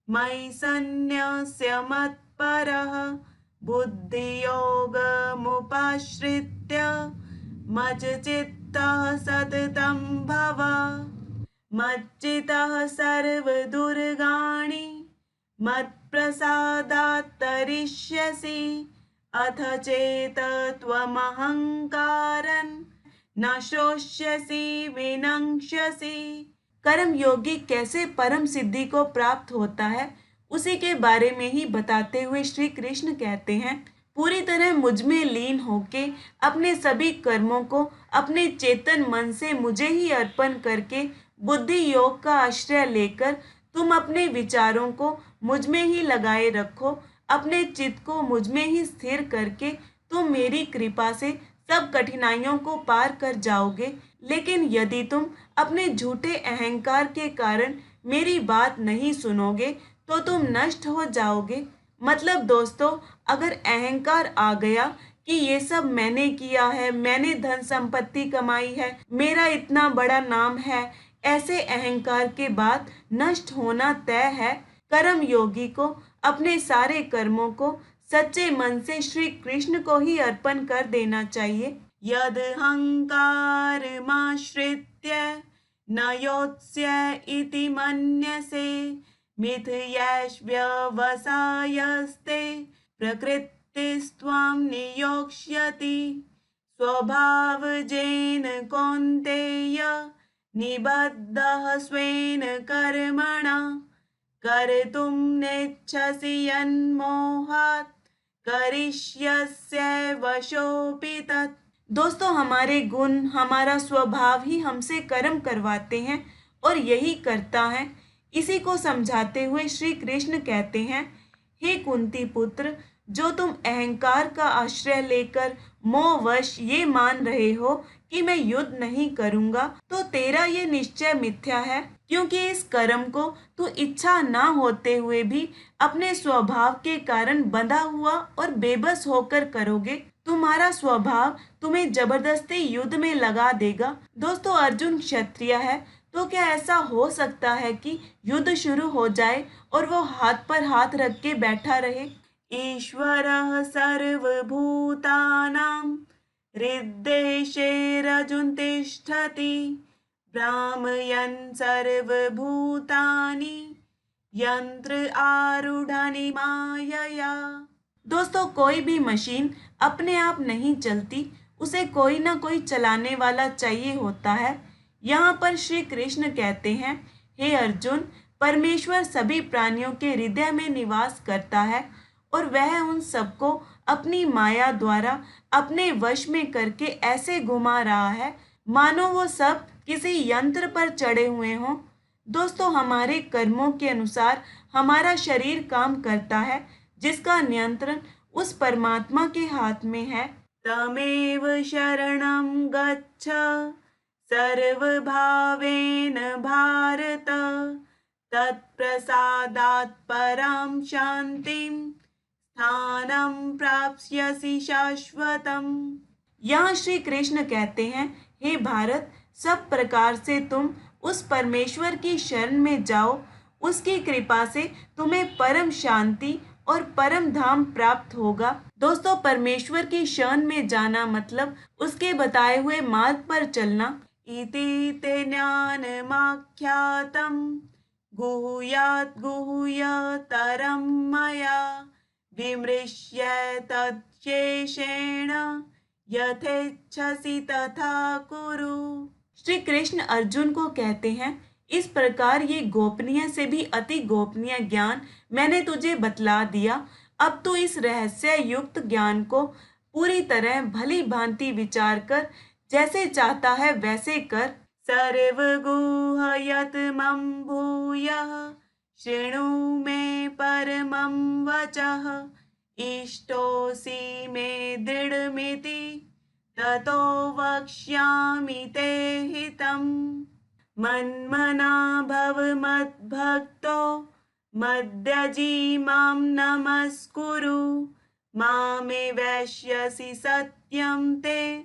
मयि सन्न्यस्य मत्परः बुद्धियोगमुपाश्रित्य मच्चित्तः सततं भव। मच्चित्तः सर्वदुर्गाणि मत्प्रसादात् तरिष्यसि अथ चेत त्वमहङ्कारं न श्रोष्यसि विनङ्क्ष्यसि। कर्म योगी कैसे परम सिद्धि को प्राप्त होता है, उसी के बारे में ही बताते हुए श्री कृष्ण कहते हैं, पूरी तरह मुझ में लीन होके अपने सभी कर्मों को अपने चेतन मन से मुझे ही अर्पण करके बुद्धि योग का आश्रय लेकर तुम अपने विचारों को मुझ में ही लगाए रखो। अपने चित्त को मुझ में ही स्थिर करके तुम मेरी कृपा से सब कठिनाइयों को पार कर जाओगे। लेकिन यदि तुम अपने झूठे अहंकार के कारण मेरी बात नहीं सुनोगे तो तुम नष्ट हो जाओगे। मतलब दोस्तों, अगर अहंकार आ गया कि ये सब मैंने किया है, मैंने धन संपत्ति कमाई है, मेरा इतना बड़ा नाम है, ऐसे अहंकार के बाद नष्ट होना तय है। कर्म योगी को अपने सारे कर्मों को सच्चे मन से श्री कृष्ण को ही अर्पण कर देना चाहिए। यद अहंकारमाश्रित्य न योत्स्य इति मन्यसे मिथ्यैष्व्यवसायस्ते प्रकृतिस्त्वां नियोक्ष्यति। स्वभावजेन कौन्तेय निबद्धः स्वेन कर्मणा कर्तुं नेच्छसि यन्मोहात् करिष्यस्य वशोऽपि तत्। दोस्तों, हमारे गुण, हमारा स्वभाव ही हमसे कर्म करवाते हैं और यही करता है। इसी को समझाते हुए श्री कृष्ण कहते हैं, हे कुंती पुत्र, जो तुम अहंकार का आश्रय लेकर मोहवश ये मान रहे हो कि मैं युद्ध नहीं करूंगा, तो तेरा ये निश्चय मिथ्या है, क्योंकि इस कर्म को तू इच्छा ना होते हुए भी अपने स्वभाव के कारण बंधा हुआ और बेबस होकर करोगे। तुम्हारा स्वभाव तुम्हें जबरदस्ती युद्ध में लगा देगा। दोस्तों, अर्जुन क्षत्रिय है, तो क्या ऐसा हो सकता है कि युद्ध शुरू हो जाए और वो हाथ पर हाथ रख के बैठा रहे? ईश्वरः सर्वभूतानां हृद्देशेऽर्जुन तिष्ठति भ्रामयन् सर्वभूतानि यन्त्र आरूढानि मायया। दोस्तों, कोई भी मशीन अपने आप नहीं चलती, उसे कोई ना कोई चलाने वाला चाहिए होता है। यहाँ पर श्री कृष्ण कहते हैं, हे अर्जुन, परमेश्वर सभी प्राणियों के हृदय में निवास करता है और वह उन सबको अपनी माया द्वारा अपने वश में करके ऐसे घुमा रहा है मानो वो सब किसी यंत्र पर चढ़े हुए हों। दोस्तों, हमारे कर्मों के अनुसार हमारा शरीर काम करता है, जिसका नियंत्रण उस परमात्मा के हाथ में है। तमेव शरणं गच्छ सर्वभावेन भारत, तत्प्रसादात् परां शान्तिं स्थानं प्राप्स्यसि शाश्वतम्। यहाँ श्री कृष्ण कहते हैं, हे भारत, सब प्रकार से तुम उस परमेश्वर की शरण में जाओ, उसकी कृपा से तुम्हें परम शांति और परम धाम प्राप्त होगा। दोस्तों, परमेश्वर की शरण में जाना मतलब उसके बताए हुए मार्ग पर चलना। इति ते ज्ञानमाख्यातं गुह्यात् गुह्यतरं मया विमृश्य तच्छेषेण यथेच्छसि तथा कुरु। श्री कृष्ण अर्जुन को कहते हैं, इस प्रकार ये गोपनीय से भी अति गोपनीय ज्ञान मैंने तुझे बतला दिया। अब तू इस रहस्य युक्त ज्ञान को पूरी तरह भली भांति विचार कर, जैसे चाहता है वैसे कर। सर्वगुह्यत मम भूयः शृणु मे परमं वचः, इष्टोऽसि मे दृढमिति ततो वक्ष्यामि ते हितम्। मन्मना भव मद्भक्तो मद्याजी मां नमस्कुरु, मामे वैश्यसि सत्यं ते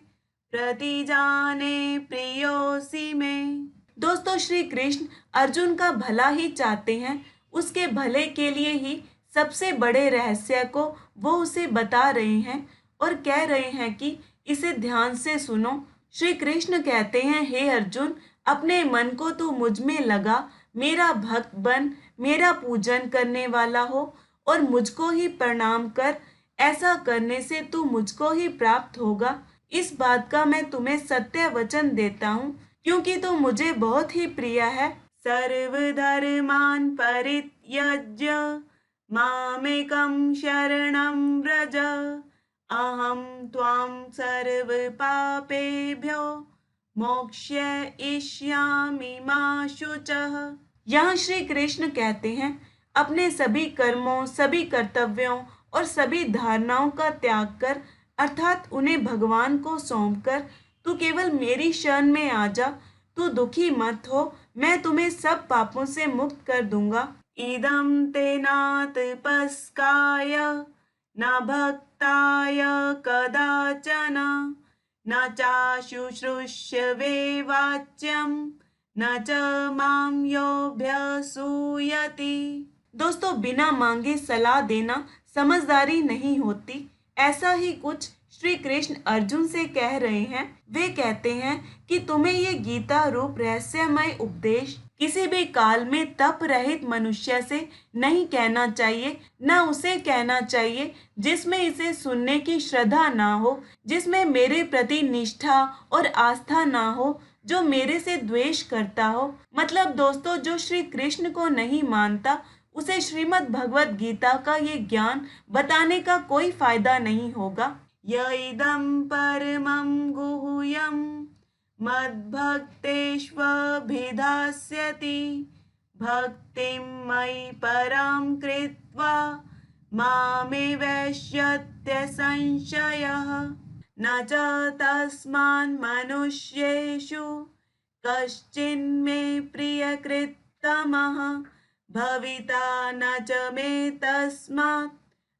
प्रतिजाने प्रियोऽसि मे। दोस्तों, श्री कृष्ण अर्जुन का भला ही चाहते हैं, उसके भले के लिए ही सबसे बड़े रहस्य को वो उसे बता रहे हैं और कह रहे हैं कि इसे ध्यान से सुनो। श्री कृष्ण कहते हैं, हे अर्जुन, अपने मन को तू मुझ में लगा, मेरा भक्त बन, मेरा पूजन करने वाला हो और मुझको ही प्रणाम कर। ऐसा करने से तू मुझको ही प्राप्त होगा। इस बात का मैं तुम्हें सत्य वचन देता हूँ, क्योंकि तू मुझे बहुत ही प्रिय है। सर्वधर्मान् परित्यज्य मामेकं शरणं व्रज, अहं त्वां सर्वपापेभ्यो मोक्षयिष्यामि मा शुचः। यहाँ श्री कृष्ण कहते हैं, अपने सभी कर्मों, सभी कर्तव्यों और सभी धारणाओं का त्याग कर, अर्थात उन्हें भगवान को सौंप कर तू केवल मेरी शरण में आ जा। तू दुखी मत हो, मैं तुम्हें सब पापों से मुक्त कर दूंगा। इदं ते नातपस्काय न भक्ताय कदाचन, न चाशुश्रूषवे वाच्यं न च मां योऽभ्यसूयति। दोस्तों, बिना मांगे सलाह देना समझदारी नहीं होती। ऐसा ही कुछ श्री कृष्ण अर्जुन से कह रहे हैं। वे कहते हैं कि तुम्हें ये गीता रूप रहस्यमय उपदेश किसी भी काल में तप रहित मनुष्य से नहीं कहना चाहिए, न उसे कहना चाहिए जिसमें इसे सुनने की श्रद्धा ना हो, जिसमें मेरे प्रति निष्ठा और आस्था ना हो, जो मेरे से द्वेष करता हो। मतलब दोस्तों, जो श्री कृष्ण को नहीं मानता, उसे श्रीमद् भगवत गीता का ये ज्ञान बताने का कोई फायदा नहीं होगा। यइदं परमं गुह्यं मद्भक्तेष्वभिधास्यति, भक्तिं मयि परां कृत्वा मामे वैश्यत्य संशयः। न च तस्मान् मनुष्येषु कश्चिन्मे प्रियकृत्तमः, भविता न च मे तस्मात्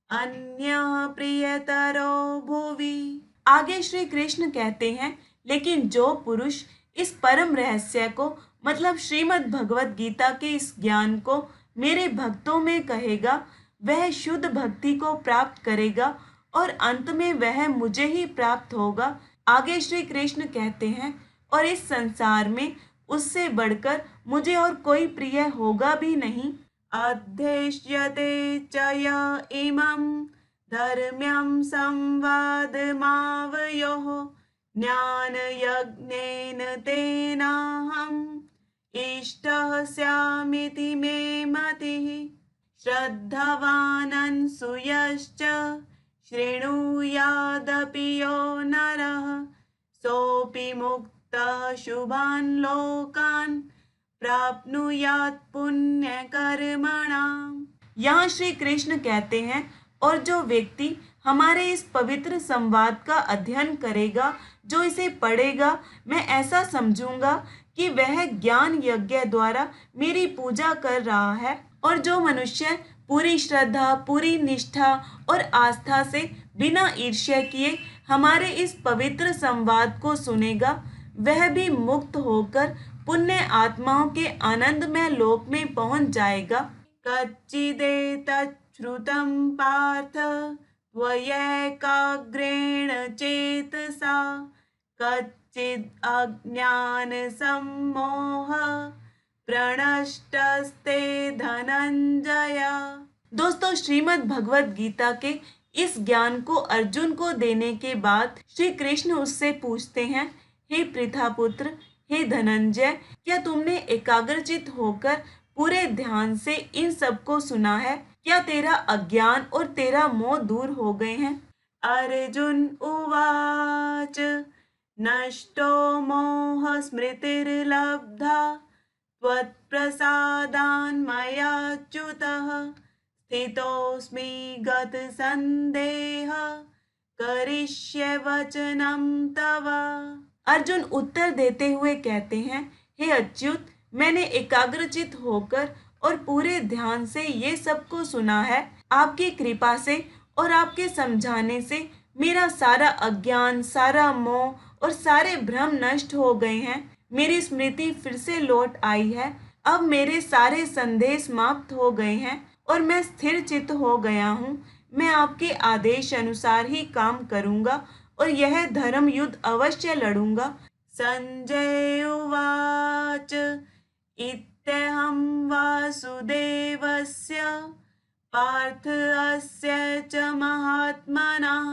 अन्यः प्रियतरो भुवि। आगे श्री कृष्ण कहते हैं, लेकिन जो पुरुष इस परम रहस्य को मतलब श्रीमद् भगवत गीता के इस ज्ञान को मेरे भक्तों में कहेगा, वह शुद्ध भक्ति को प्राप्त करेगा और अंत में वह मुझे ही प्राप्त होगा। आगे श्री कृष्ण कहते हैं, और इस संसार में उससे बढ़कर मुझे और कोई प्रिय होगा भी नहीं। अध्येष्यते च य इमं धर्म्यं संवादमावयोः ज्ञानयज्ञेन तेनाहम् इष्टः स्यामिति मे मतिः। श्रद्धावानंसूयश्च शृणुयादपि यो नरः सोऽपि मुक्तः शुभान् लोकान् प्राप्नुयात् पुण्यकर्मणाम्। यहाँ श्री कृष्ण कहते हैं, और जो व्यक्ति हमारे इस पवित्र संवाद का अध्ययन करेगा, जो इसे पढ़ेगा, मैं ऐसा समझूंगा कि वह ज्ञान यज्ञ द्वारा मेरी पूजा कर रहा है। और जो मनुष्य पूरी श्रद्धा, पूरी निष्ठा और आस्था से बिना ईर्ष्या किए हमारे इस पवित्र संवाद को सुनेगा, वह भी मुक्त होकर पुण्य आत्माओं के आनंदमय लोक में पहुंच जाएगा। कच्चिदेतच्छ्रुतं पार्थ त्वयैकाग्रेण चेतसा कच्चिद् अज्ञानसम्मोह प्रणष्टस्ते धनंजय। दोस्तों, श्रीमद् भगवत गीता के इस ज्ञान को अर्जुन को देने के बाद श्री कृष्ण उससे पूछते हैं, हे पृथापुत्र, हे धनंजय, क्या तुमने एकाग्रचित होकर पूरे ध्यान से इन सब को सुना है? क्या तेरा अज्ञान और तेरा मोह दूर हो गए हैं? अर्जुन उवाच नष्टो मोह स्मृतिर्लब्धा त्वत्प्रसादान्मयाच्युतः स्थितोऽस्मि गतसन्देहः करिष्ये वचनं तव। अर्जुन उत्तर देते हुए कहते हैं, हे अच्युत, मैंने एकाग्रचित होकर और पूरे ध्यान से ये सबको सुना है। आपकी कृपा से और आपके समझाने से मेरा सारा अज्ञान, सारा मोह और सारे भ्रम नष्ट हो गए हैं। मेरी स्मृति फिर से लौट आई है। अब मेरे सारे संदेह समाप्त हो गए हैं और मैं स्थिर चित्त हो गया हूँ। मैं आपके आदेश अनुसार ही काम करूँगा और यह धर्म युद्ध अवश्य लड़ूंगा। संजय उवाच इत्यहं वासुदेवस्य पार्थस्य च महात्मनः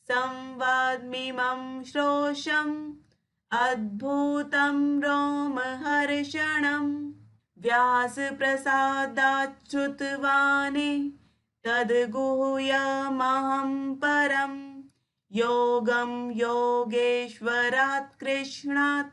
संवादमिमं श्रोषम् अद्भुतं रोमहर्षणं व्यासप्रसादात् श्रुतवानि तद्गुह्यमहं परं योगं योगेश्वरात् कृष्णात्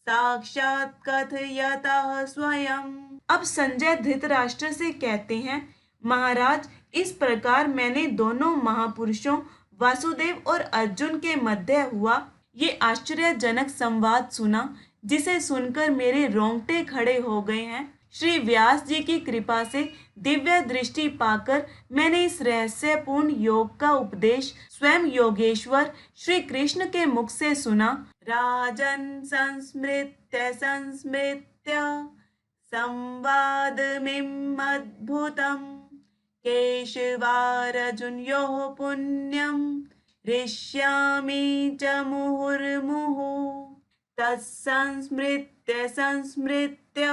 साक्षात् कथयतः स्वयं। अब संजय धृतराष्ट्र से कहते हैं, महाराज, इस प्रकार मैंने दोनों महापुरुषों वासुदेव और अर्जुन के मध्य हुआ ये आश्चर्यजनक संवाद सुना, जिसे सुनकर मेरे रोंगटे खड़े हो गए हैं। श्री व्यास जी की कृपा से दिव्य दृष्टि पाकर मैंने इस रहस्यपूर्ण योग का उपदेश स्वयं योगेश्वर श्री कृष्ण के मुख से सुना। राजन संस्मृत्य संस्मृत्य संवादमिम अद्भुतम् केशवार्जुनयोः पुण्यं हृष्यामि च मुहुर्मुहुः तत्संस्मृत्य संस्मृत्य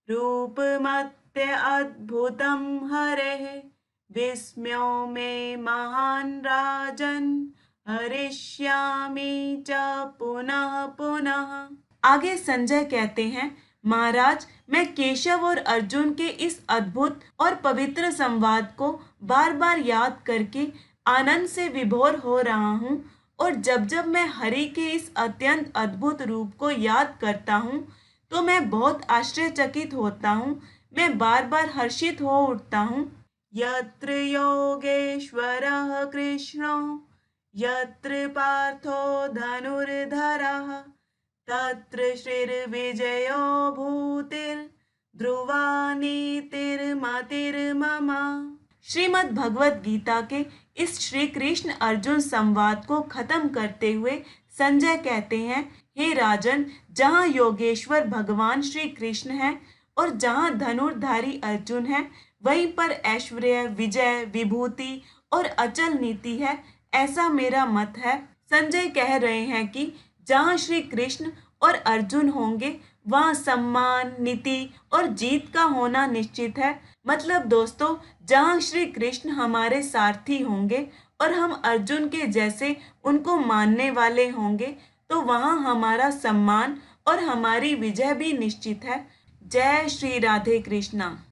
रूपमत्य अद्भुतं हरेः विस्मयो मे महान् राजन् हरिष्यामि च पुनः पुनः। आगे संजय कहते हैं, महाराज, मैं केशव और अर्जुन के इस अद्भुत और पवित्र संवाद को बार बार याद करके आनंद से विभोर हो रहा हूँ, और जब जब मैं हरि के इस अत्यंत अद्भुत रूप को याद करता हूँ तो मैं बहुत आश्चर्यचकित होता हूँ। मैं बार बार हर्षित हो उठता हूँ। यत्र योगेश्वरः कृष्णो यत्र पार्थो धनुर्धरः तत्र श्रीर्विजयो भूतिर्ध्रुवा नीतिर्मतिर्मम। श्रीमद् भगवत गीता के इस श्री कृष्ण अर्जुन संवाद को खत्म करते हुए संजय कहते हैं, हे राजन, जहाँ योगेश्वर भगवान श्री कृष्ण हैं और जहाँ धनुर्धारी अर्जुन है, वहीं पर ऐश्वर्य, विजय, विभूति और अचल नीति है, ऐसा मेरा मत है। संजय कह रहे हैं कि जहाँ श्री कृष्ण और अर्जुन होंगे वहाँ सम्मान, नीति और जीत का होना निश्चित है। मतलब दोस्तों, जहाँ श्री कृष्ण हमारे सारथी होंगे और हम अर्जुन के जैसे उनको मानने वाले होंगे, तो वहाँ हमारा सम्मान और हमारी विजय भी निश्चित है। जय श्री राधे कृष्णा।